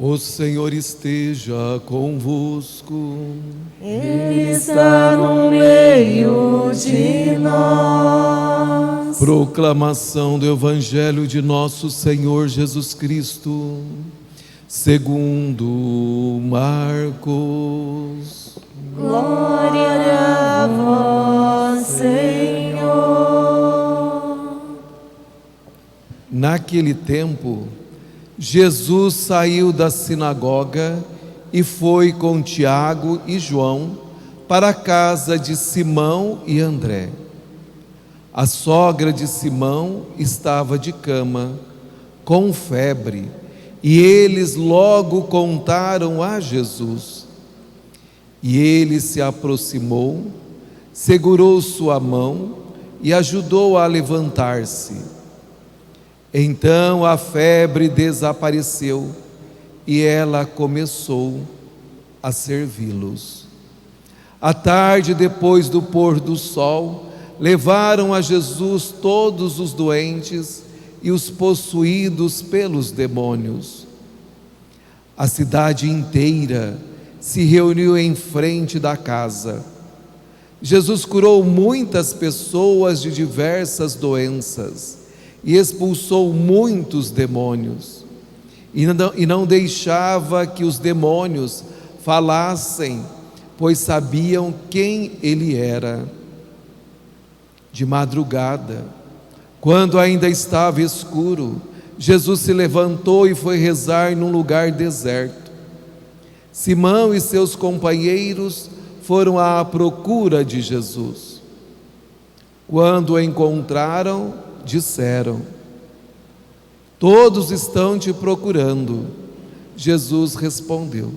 O Senhor esteja convosco. Ele está no meio de nós. Proclamação do Evangelho de nosso Senhor Jesus Cristo, segundo Marcos. Glória a vós, Senhor. Naquele tempo, Jesus saiu da sinagoga e foi com Tiago e João para a casa de Simão e André. A sogra de Simão estava de cama, com febre, e eles logo contaram a Jesus. E ele se aproximou, segurou sua mão e ajudou-a a levantar-se. Então a febre desapareceu e ela começou a servi-los. À tarde, depois do pôr do sol, levaram a Jesus todos os doentes e os possuídos pelos demônios. A cidade inteira se reuniu em frente da casa. Jesus curou muitas pessoas de diversas doenças e expulsou muitos demônios, e não deixava que os demônios falassem, pois sabiam quem ele era. De madrugada, quando ainda estava escuro, Jesus se levantou e foi rezar num lugar deserto. Simão e seus companheiros foram à procura de Jesus. Quando o encontraram, disseram: "Todos estão te procurando." Jesus respondeu: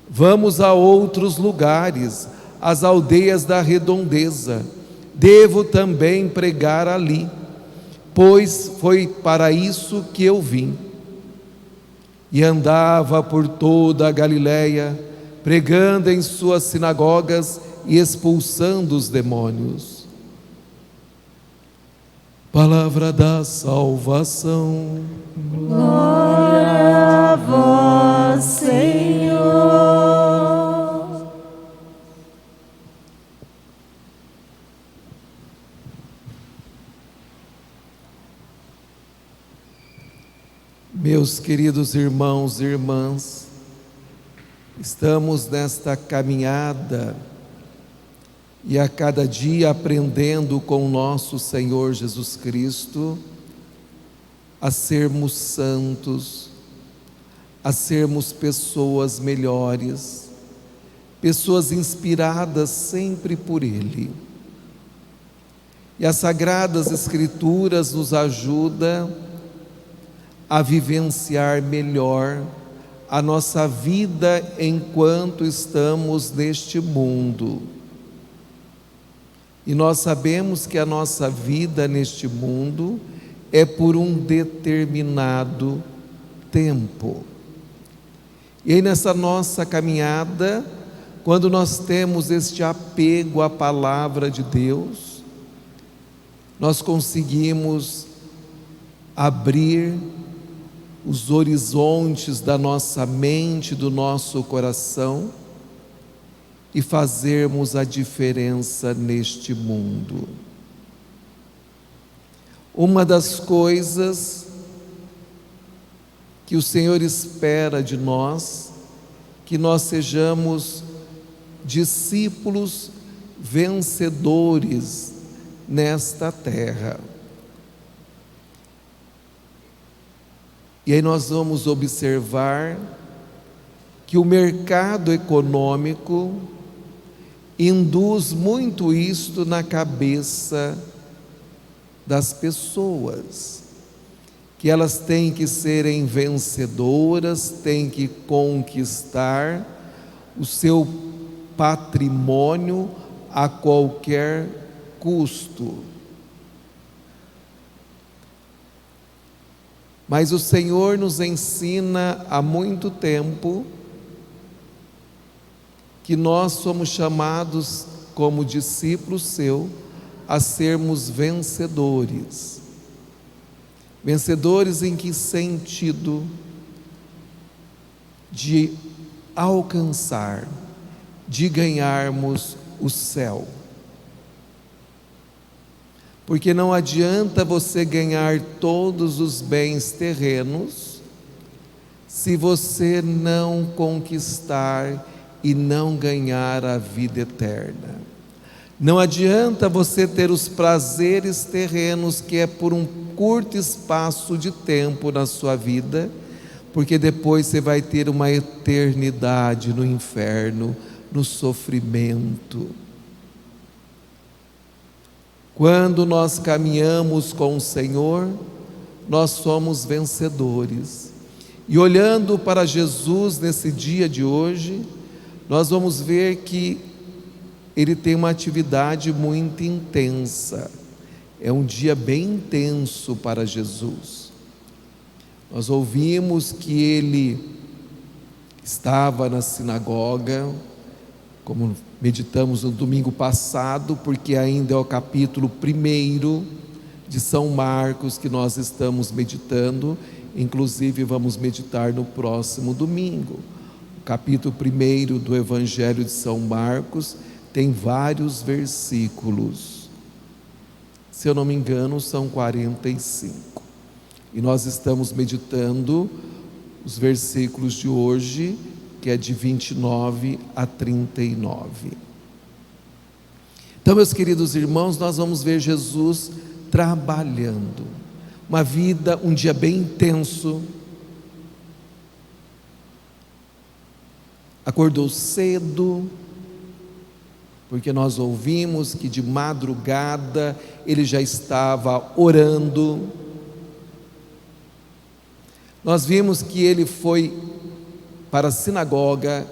"Vamos a outros lugares, às aldeias da redondeza. Devo também pregar ali, pois foi para isso que eu vim." E andava por toda a Galiléia, pregando em suas sinagogas e expulsando os demônios. Palavra da salvação. Glória a vós, Senhor. Meus queridos irmãos e irmãs, estamos nesta caminhada e a cada dia aprendendo com o nosso Senhor Jesus Cristo a sermos santos, a sermos pessoas melhores, pessoas inspiradas sempre por Ele. E as Sagradas Escrituras nos ajudam a vivenciar melhor a nossa vida enquanto estamos neste mundo. E nós sabemos que a nossa vida neste mundo é por um determinado tempo. E aí nessa nossa caminhada, quando nós temos este apego à palavra de Deus, nós conseguimos abrir os horizontes da nossa mente, do nosso coração, e fazermos a diferença neste mundo. Uma das coisas que o Senhor espera de nós, que nós sejamos discípulos vencedores nesta terra. E aí nós vamos observar que o mercado econômico induz muito isto na cabeça das pessoas, que elas têm que serem vencedoras, têm que conquistar o seu patrimônio a qualquer custo. Mas o Senhor nos ensina há muito tempo que nós somos chamados, como discípulos seu, a sermos vencedores. Vencedores em que sentido? de alcançar, de ganharmos o céu. Porque não adianta você ganhar todos os bens terrenos se você não conquistar e não ganhar a vida eterna. Não adianta você ter os prazeres terrenos, que é por um curto espaço de tempo na sua vida, porque depois você vai ter uma eternidade no inferno, no sofrimento. Quando nós caminhamos com o Senhor, nós somos vencedores. E olhando para Jesus nesse dia de hoje, nós vamos ver que Ele tem uma atividade muito intensa. É um dia bem intenso para Jesus. Nós ouvimos que Ele estava na sinagoga, como meditamos no domingo passado, porque ainda é o capítulo 1 de São Marcos que nós estamos meditando, inclusive vamos meditar no próximo domingo. O capítulo 1 do Evangelho de São Marcos tem vários versículos, se eu não me engano são 45, e nós estamos meditando os versículos de hoje, que é de 29 a 39. Então, meus queridos irmãos, nós vamos ver Jesus trabalhando, uma vida, um dia bem intenso. Acordou cedo, porque nós ouvimos que de madrugada Ele já estava orando. Nós vimos que Ele foi para a sinagoga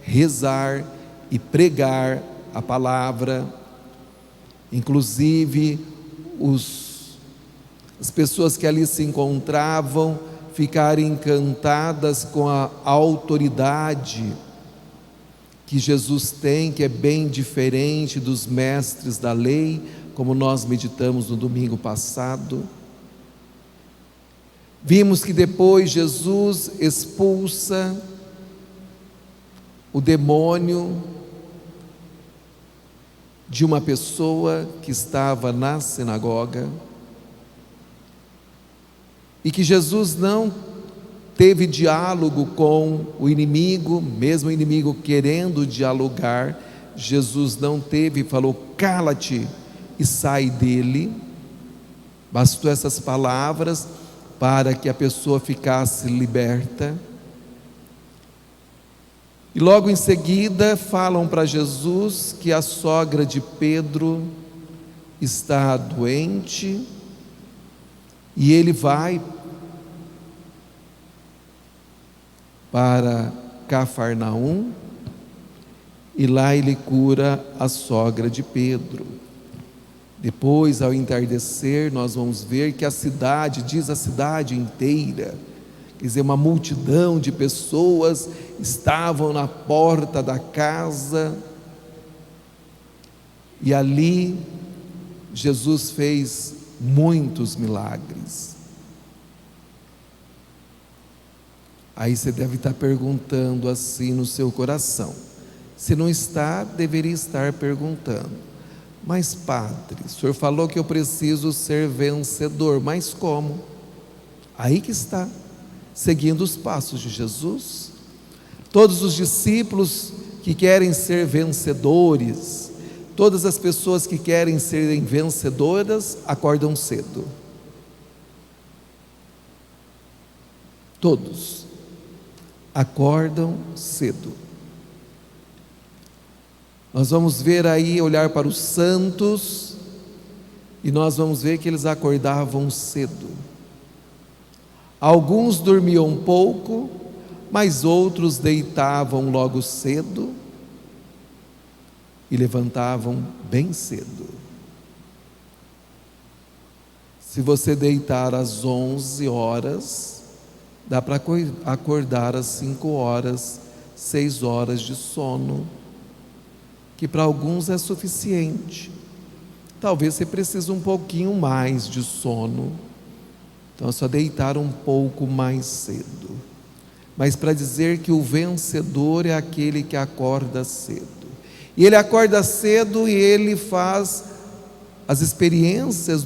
rezar e pregar a palavra. Inclusive as pessoas que ali se encontravam ficaram encantadas com a autoridade que Jesus tem, que é bem diferente dos mestres da lei, como nós meditamos no domingo passado. Vimos que depois Jesus expulsa o demônio de uma pessoa que estava na sinagoga, e que Jesus não teve diálogo com o inimigo, mesmo o inimigo querendo dialogar, Jesus não teve, falou: cala-te e sai dele. Bastou essas palavras para que a pessoa ficasse liberta. E logo em seguida falam para Jesus que a sogra de Pedro está doente, e ele vai para Cafarnaum, e lá ele cura a sogra de Pedro. Depois, ao entardecer, nós vamos ver que a cidade, diz a cidade inteira, quer dizer, uma multidão de pessoas estavam na porta da casa, e ali Jesus fez muitos milagres. Aí você deve estar perguntando assim no seu coração. Se não está, deveria estar perguntando: mas padre, o senhor falou que eu preciso ser vencedor, mas como? Aí que está, seguindo os passos de Jesus. Todos os discípulos que querem ser vencedores, todas as pessoas que querem serem vencedoras, acordam cedo. Todos acordam cedo. Nós vamos ver aí, olhar para os santos, e nós vamos ver que eles acordavam cedo. Alguns dormiam um pouco, mas outros deitavam logo cedo e levantavam bem cedo. Se você deitar às 11 horas, dá para acordar às 5 horas, 6 horas de sono, que para alguns é suficiente. Talvez você precise um pouquinho mais de sono, então é só deitar um pouco mais cedo. mas para dizer que o vencedor é aquele que acorda cedo. E ele acorda cedo e ele faz as experiências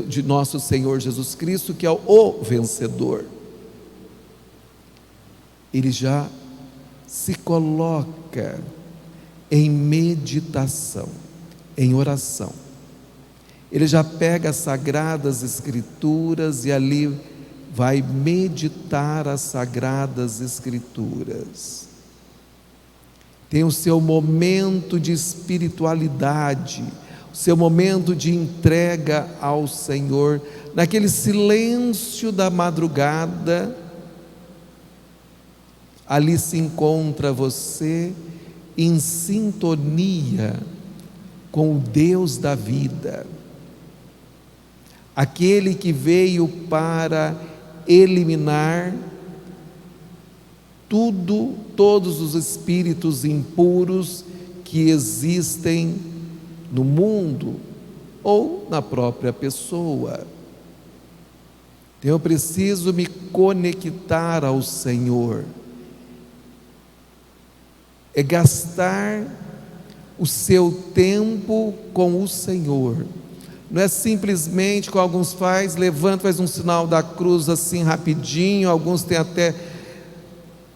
de nosso Senhor Jesus Cristo, que é o vencedor. Ele já se coloca em meditação, em oração. Ele já pega as Sagradas Escrituras e ali vai meditar as Sagradas Escrituras. Tem o seu momento de espiritualidade, o seu momento de entrega ao Senhor, naquele silêncio da madrugada. Ali se encontra você em sintonia com o Deus da vida, aquele que veio para eliminar todos os espíritos impuros que existem no mundo ou na própria pessoa. Então eu preciso me conectar ao Senhor, é gastar o seu tempo com o Senhor. Não é simplesmente, como alguns faz, levanta, faz um sinal da cruz assim rapidinho. Alguns têm até,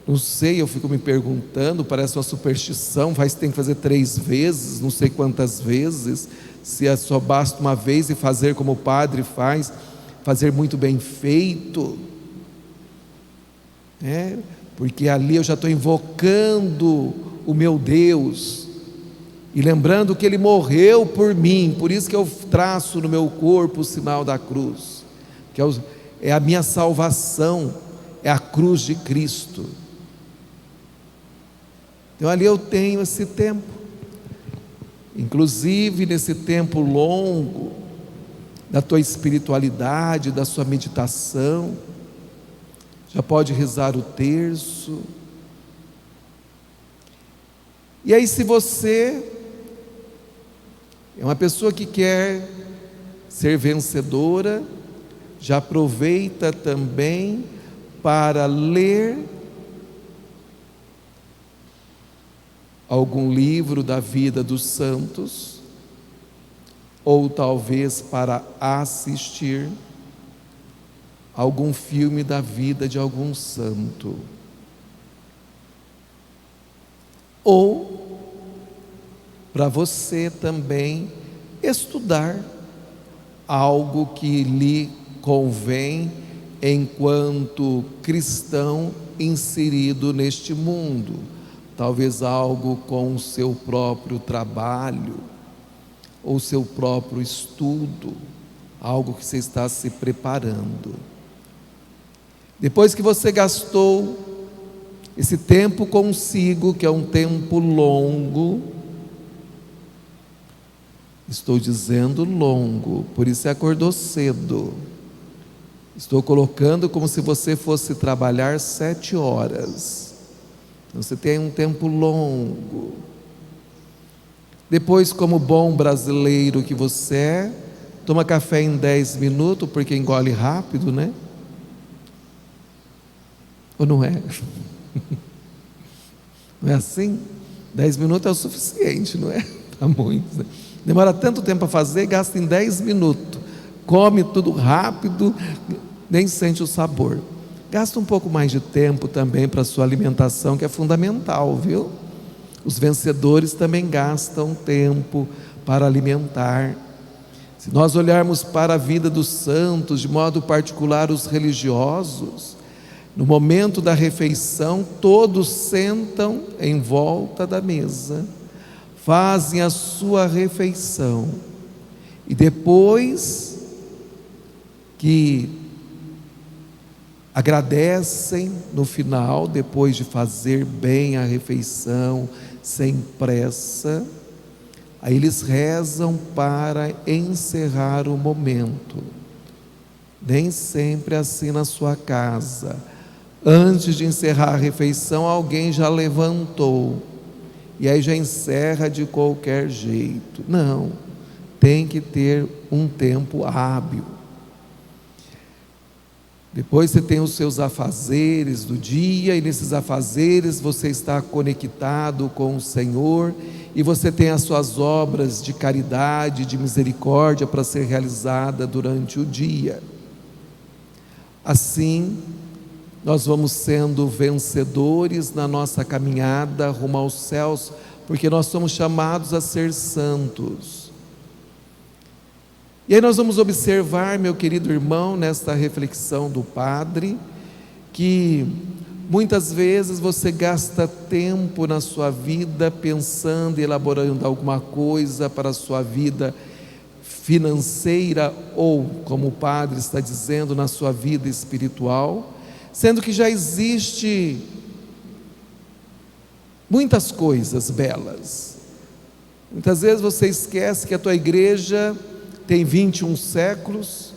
não sei, eu fico me perguntando, parece uma superstição, tem que fazer 3 vezes, não sei quantas vezes, se é só basta uma vez e fazer como o padre faz, fazer muito bem feito, porque ali eu já estou invocando o meu Deus, e lembrando que Ele morreu por mim, por isso que eu traço no meu corpo o sinal da cruz, que é a minha salvação, é a cruz de Cristo. Então ali eu tenho esse tempo, inclusive nesse tempo longo, da tua espiritualidade, da sua meditação, já pode rezar o terço. E aí, se você é uma pessoa que quer ser vencedora, já aproveita também para ler algum livro da vida dos santos, ou talvez para assistir algum filme da vida de algum santo, ou para você também estudar algo que lhe convém enquanto cristão inserido neste mundo, talvez algo com o seu próprio trabalho, ou seu próprio estudo, algo que você está se preparando. Depois que você gastou esse tempo consigo, que é um tempo longo, estou dizendo longo, por isso você acordou cedo, estou colocando como se você fosse trabalhar 7 horas, então você tem um tempo longo. Depois, como bom brasileiro que você é, toma café em 10 minutos, porque engole rápido, né? Ou não é? Não é assim? 10 minutos é o suficiente, não é? Está muito, né? Demora tanto tempo para fazer, gasta em 10 minutos, come tudo rápido, nem sente o sabor. Gasta um pouco mais de tempo também para a sua alimentação, que é fundamental, viu? Os vencedores também gastam tempo para alimentar. Se nós olharmos para a vida dos santos, de modo particular os religiosos, no momento da refeição, todos sentam em volta da mesa, fazem a sua refeição, e depois que agradecem no final, depois de fazer bem a refeição, sem pressa, aí eles rezam para encerrar o momento. Nem sempre assim na sua casa. Antes de encerrar a refeição, alguém já levantou, e aí já encerra de qualquer jeito. Não, tem que ter um tempo hábil. Depois você tem os seus afazeres do dia, e nesses afazeres você está conectado com o Senhor, e você tem as suas obras de caridade, de misericórdia para ser realizada durante o dia. Assim, nós vamos sendo vencedores na nossa caminhada rumo aos céus, porque nós somos chamados a ser santos. E aí nós vamos observar, meu querido irmão, nesta reflexão do Padre, que muitas vezes você gasta tempo na sua vida pensando e elaborando alguma coisa para a sua vida financeira, ou, como o Padre está dizendo, na sua vida espiritual, sendo que já existe muitas coisas belas. Muitas vezes você esquece que a tua igreja tem 21 séculos,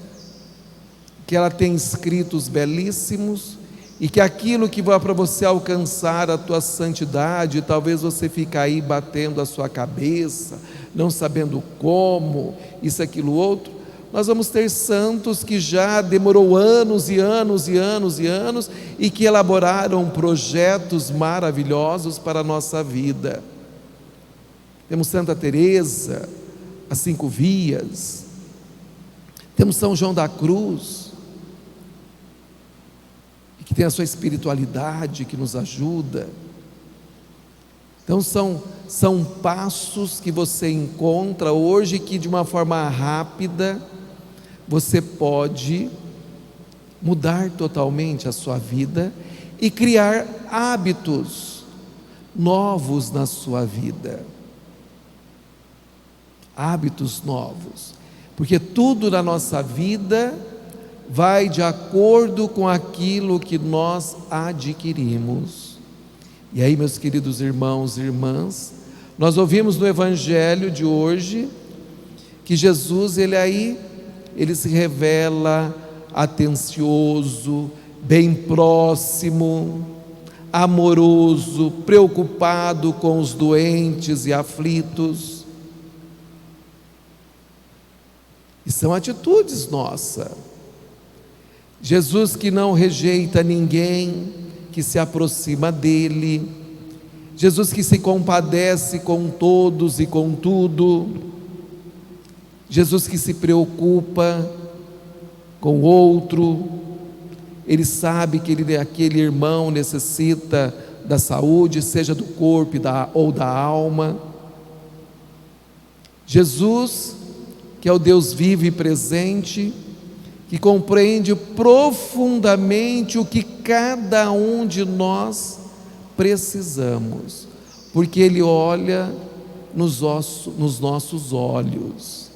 que ela tem escritos belíssimos, e que aquilo que vai para você alcançar a tua santidade, talvez você fique aí batendo a sua cabeça, não sabendo como, isso, aquilo, outro. Nós vamos ter santos que já demorou anos e anos e anos e anos, e que elaboraram projetos maravilhosos para a nossa vida. Temos Santa Teresa, as 5 vias, temos São João da Cruz, que tem a sua espiritualidade que nos ajuda. Então são passos que você encontra hoje, que de uma forma rápida você pode mudar totalmente a sua vida e criar hábitos novos na sua vida. Hábitos novos, porque tudo na nossa vida vai de acordo com aquilo que nós adquirimos. E aí, meus queridos irmãos e irmãs, nós ouvimos no Evangelho de hoje que Jesus, ele se revela atencioso, bem próximo, amoroso, preocupado com os doentes e aflitos. E são atitudes nossas. Jesus que não rejeita ninguém que se aproxima dele, Jesus que se compadece com todos e com tudo, Jesus que se preocupa com o outro. Ele sabe que aquele irmão necessita da saúde, seja do corpo ou da alma. Jesus, que é o Deus vivo e presente, que compreende profundamente o que cada um de nós precisamos, porque Ele olha nos nossos olhos.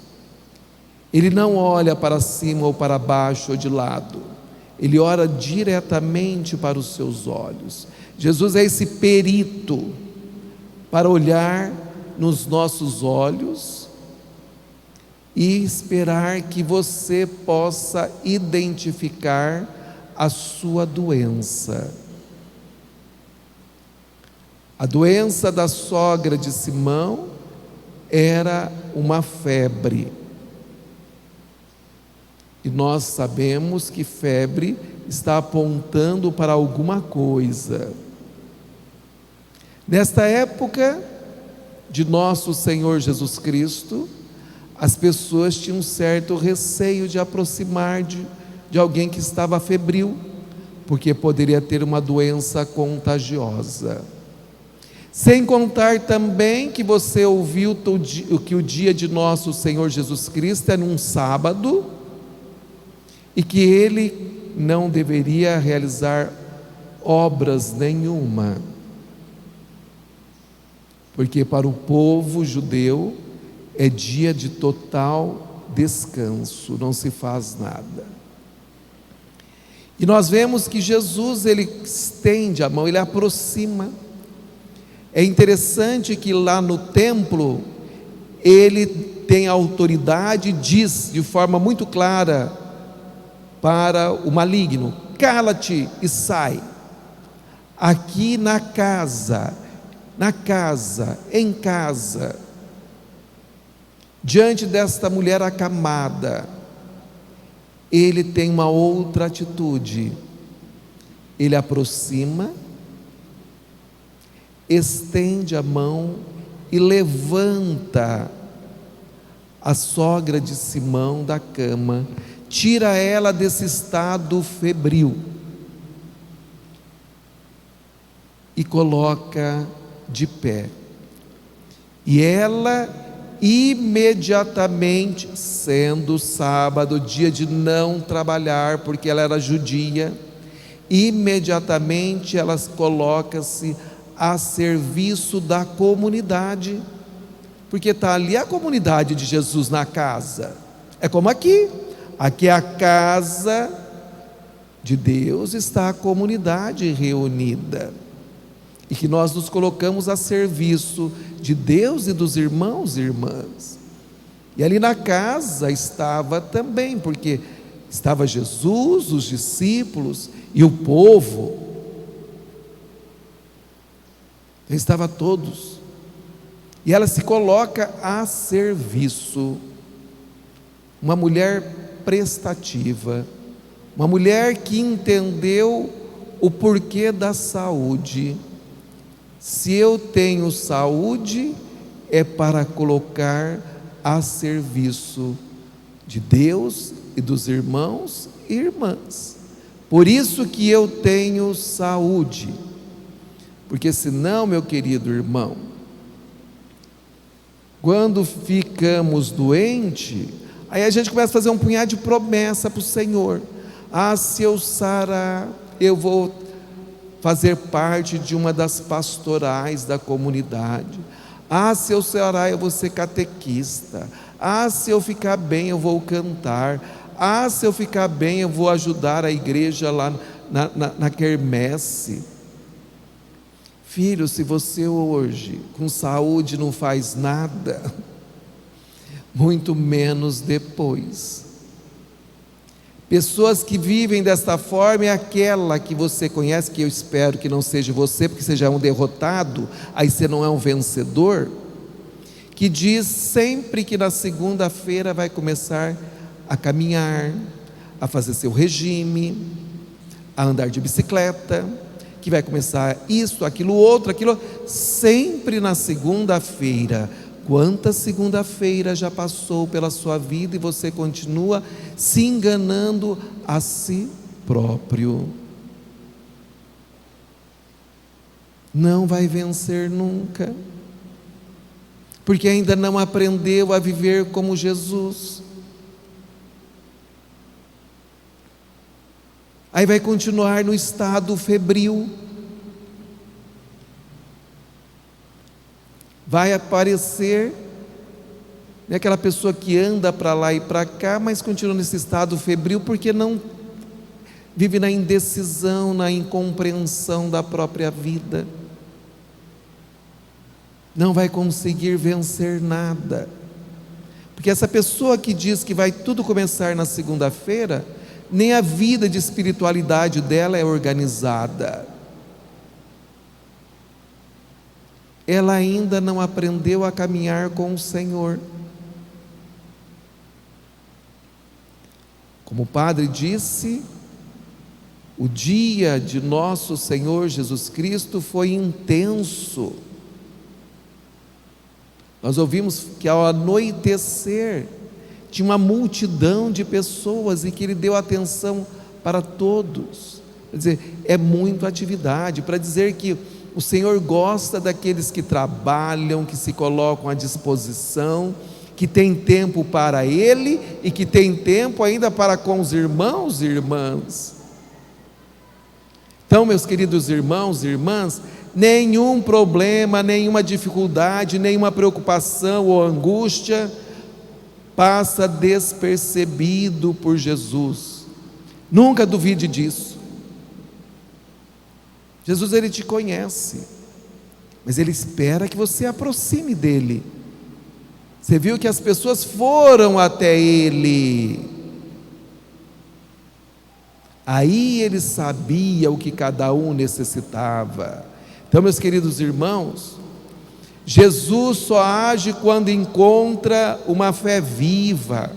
Ele não olha para cima ou para baixo ou de lado, Ele olha diretamente para os seus olhos. Jesus é esse perito para olhar nos nossos olhos e esperar que você possa identificar a sua doença. A doença da sogra de Simão era uma febre, e nós sabemos que febre está apontando para alguma coisa. Nesta época de nosso Senhor Jesus Cristo, as pessoas tinham um certo receio de aproximar de alguém que estava febril, porque poderia ter uma doença contagiosa. Sem contar também que você ouviu que o dia de nosso Senhor Jesus Cristo é num sábado, e que Ele não deveria realizar obras nenhuma, porque para o povo judeu é dia de total descanso, não se faz nada. E nós vemos que Jesus, Ele estende a mão, Ele aproxima. É interessante que lá no templo, Ele tem autoridade e diz de forma muito clara para o maligno: cala-te e sai. Aqui na casa, em casa, diante desta mulher acamada, ele tem uma outra atitude. Ele aproxima, estende a mão e levanta a sogra de Simão da cama, tira ela desse estado febril e coloca de pé. E ela imediatamente, sendo sábado, dia de não trabalhar, porque ela era judia, imediatamente ela coloca-se a serviço da comunidade, porque está ali a comunidade de Jesus na casa. É como aqui é a casa de Deus, está a comunidade reunida, e que nós nos colocamos a serviço de Deus e dos irmãos e irmãs. E ali na casa estava também, porque estava Jesus, os discípulos e o povo, estava todos, e ela se coloca a serviço, uma mulher prestativa, uma mulher que entendeu o porquê da saúde. Se eu tenho saúde, é para colocar a serviço de Deus e dos irmãos e irmãs. Por isso que eu tenho saúde, porque senão, meu querido irmão, quando ficamos doentes, aí a gente começa a fazer um punhado de promessa para o Senhor. Se eu sarar, eu vou fazer parte de uma das pastorais da comunidade. Se eu sarar, eu vou ser catequista. Se eu ficar bem, eu vou cantar. Se eu ficar bem, eu vou ajudar a igreja lá na quermesse. Filho, se você hoje com saúde não faz nada, muito menos depois. Pessoas que vivem desta forma é aquela que você conhece, que eu espero que não seja você, porque você já é um derrotado, aí você não é um vencedor, que diz sempre que na segunda-feira vai começar a caminhar, a fazer seu regime, a andar de bicicleta, que vai começar isso, aquilo, outro, sempre na segunda-feira. Quanta segunda-feira já passou pela sua vida e você continua se enganando a si próprio? Não vai vencer nunca, porque ainda não aprendeu a viver como Jesus. Aí vai continuar no estado febril. Vai aparecer aquela pessoa que anda para lá e para cá, mas continua nesse estado febril, porque não vive na indecisão, na incompreensão da própria vida. Não vai conseguir vencer nada, porque essa pessoa que diz que vai tudo começar na segunda-feira, nem a vida de espiritualidade dela é organizada. Ela ainda não aprendeu a caminhar com o Senhor. Como o padre disse, o dia de nosso Senhor Jesus Cristo foi intenso. Nós ouvimos que ao anoitecer tinha uma multidão de pessoas e que Ele deu atenção para todos. Quer dizer, é muita atividade, para dizer que o Senhor gosta daqueles que trabalham, que se colocam à disposição, que tem tempo para Ele e que tem tempo ainda para com os irmãos e irmãs. Então, meus queridos irmãos e irmãs, nenhum problema, nenhuma dificuldade, nenhuma preocupação ou angústia passa despercebido por Jesus. Nunca duvide disso. Jesus, Ele te conhece, mas Ele espera que você aproxime dEle. Você viu que as pessoas foram até Ele, aí Ele sabia o que cada um necessitava. Então, meus queridos irmãos, Jesus só age quando encontra uma fé viva,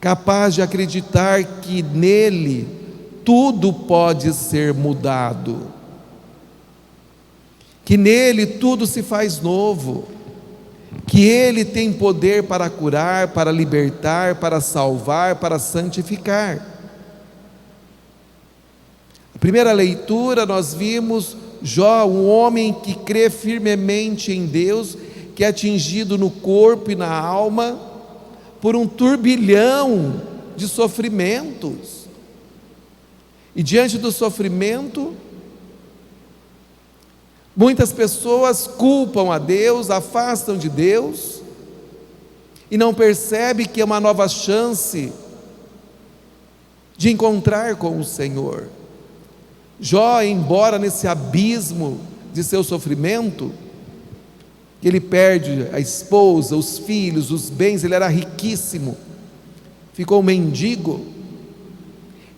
capaz de acreditar que nele tudo pode ser mudado, que nele tudo se faz novo, que ele tem poder para curar, para libertar, para salvar, para santificar. Na primeira leitura nós vimos Jó, um homem que crê firmemente em Deus, que é atingido no corpo e na alma por um turbilhão de sofrimentos. E diante do sofrimento, muitas pessoas culpam a Deus, afastam de Deus e não percebem que é uma nova chance de encontrar com o Senhor. Jó, embora nesse abismo de seu sofrimento, ele perde a esposa, os filhos, os bens, ele era riquíssimo, ficou mendigo.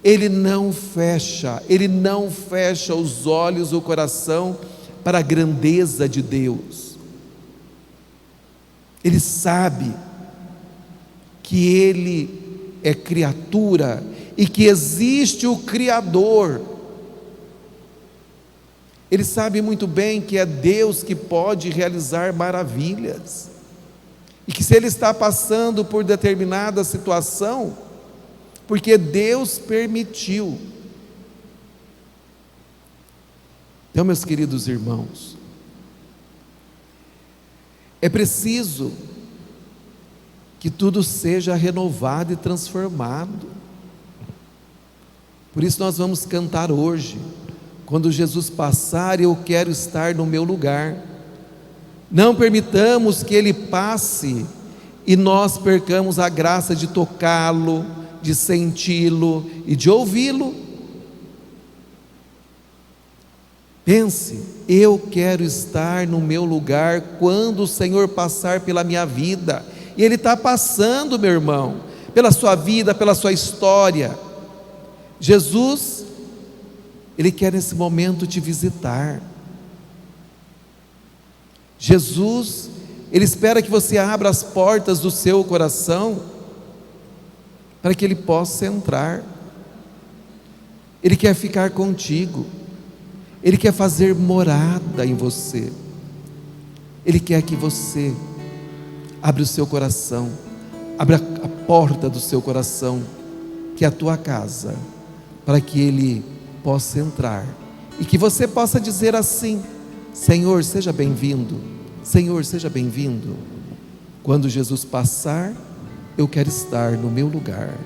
Ele não fecha os olhos, o coração para a grandeza de Deus. Ele sabe que ele é criatura e que existe o Criador. Ele sabe muito bem que é Deus que pode realizar maravilhas, e que se ele está passando por determinada situação, porque Deus permitiu. Então, meus queridos irmãos, é preciso que tudo seja renovado e transformado. Por isso nós vamos cantar hoje: quando Jesus passar, eu quero estar no meu lugar. Não permitamos que Ele passe e nós percamos a graça de tocá-lo, de senti-lo e de ouvi-lo. Pense: eu quero estar no meu lugar quando o Senhor passar pela minha vida. E Ele está passando, meu irmão, pela sua vida, pela sua história. Jesus, Ele quer nesse momento te visitar. Jesus, Ele espera que você abra as portas do seu coração para que Ele possa entrar. Ele quer ficar contigo. Ele quer fazer morada em você. Ele quer que você abra o seu coração, abra a porta do seu coração, que é a tua casa, para que Ele possa entrar, e que você possa dizer assim: Senhor, seja bem-vindo. Senhor, seja bem-vindo. Quando Jesus passar, eu quero estar no meu lugar.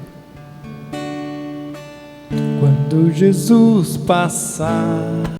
Quando Jesus passar,